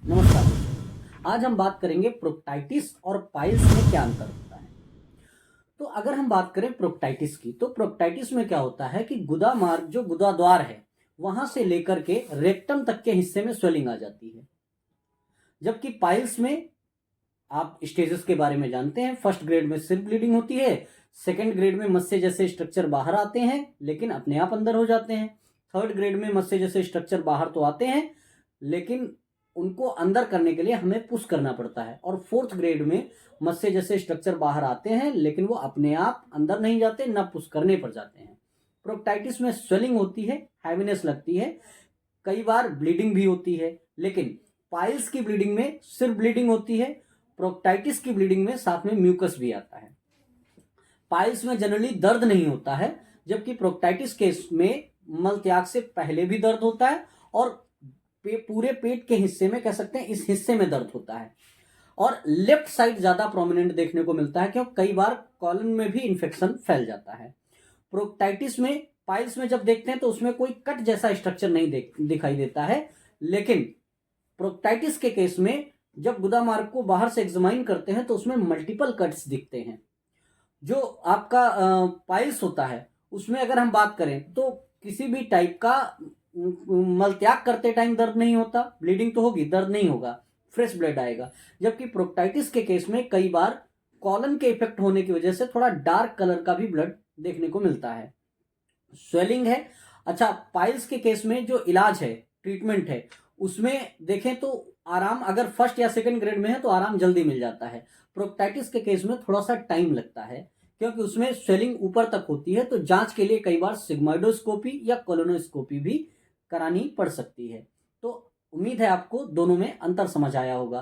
नमस्कार दोस्तों। आज हम बात करेंगे प्रोक्टाइटिस और पाइल्स में क्या अंतर होता है। तो अगर हम बात करें प्रोक्टाइटिस की, तो प्रोक्टाइटिस में क्या होता है कि गुदा मार्ग, जो गुदा द्वार है, वहां से लेकर के रेक्टम तक के हिस्से में स्वेलिंग आ जाती है। जबकि पाइल्स में आप स्टेजेस के बारे में जानते हैं। फर्स्ट ग्रेड में सिर्फ ब्लीडिंग होती है, सेकेंड ग्रेड में मस्से जैसे स्ट्रक्चर बाहर आते हैं लेकिन अपने आप अंदर हो जाते हैं। थर्ड ग्रेड में मस्से जैसे स्ट्रक्चर बाहर तो आते हैं लेकिन उनको अंदर करने के लिए हमें पुश करना पड़ता है। और फोर्थ ग्रेड में मस्से जैसे स्ट्रक्चर बाहर आते हैं लेकिन वो अपने आप अंदर नहीं जाते, ना पुश करने पर जाते हैं। प्रोक्टाइटिस में स्वेलिंग होती है, हैवीनेस लगती है, कई बार ब्लीडिंग भी होती है। लेकिन पाइल्स की ब्लीडिंग में सिर्फ ब्लीडिंग होती है, प्रोक्टाइटिस की ब्लीडिंग में साथ में म्यूकस भी आता है। पाइल्स में जनरली दर्द नहीं होता है, जबकि प्रोक्टाइटिस केस में मल त्याग से पहले भी दर्द होता है और पूरे पेट के हिस्से में, कह सकते हैं इस हिस्से में दर्द होता है। और लेफ्ट साइड ज्यादा प्रोमिनेंट देखने को मिलता है क्योंकि कई बार कॉलन में भी इंफेक्शन फैल जाता है। प्रोक्टाइटिस में, पाइल्स में जब देखते हैं तो उसमें कोई कट जैसा स्ट्रक्चर नहीं दिखाई देता है। लेकिन प्रोक्टाइटिस के केस में जब गुदा मार्ग को बाहर से एग्जामाइन करते हैं तो उसमें मल्टीपल कट्स दिखते हैं। जो आपका पाइल्स होता है उसमें अगर हम बात करें तो किसी भी टाइप का मल त्याग करते टाइम दर्द नहीं होता, ब्लीडिंग तो होगी, दर्द नहीं होगा, फ्रेश ब्लड आएगा। जबकि प्रोक्टाइटिस के केस में कई बार कॉलन के इफेक्ट होने की वजह से थोड़ा डार्क कलर का भी ब्लड देखने को मिलता है, स्वेलिंग है। अच्छा, पाइल्स के केस में जो इलाज है, ट्रीटमेंट है, उसमें देखें तो आराम अगर फर्स्ट या सेकंड ग्रेड में है तो आराम जल्दी मिल जाता है। प्रोक्टाइटिस के केस में थोड़ा सा टाइम लगता है क्योंकि उसमें स्वेलिंग ऊपर तक होती है, तो जांच के लिए कई बार सिग्मोइडोस्कोपी या कोलोनोस्कोपी भी करानी पड़ सकती है। तो उम्मीद है आपको दोनों में अंतर समझ आया होगा।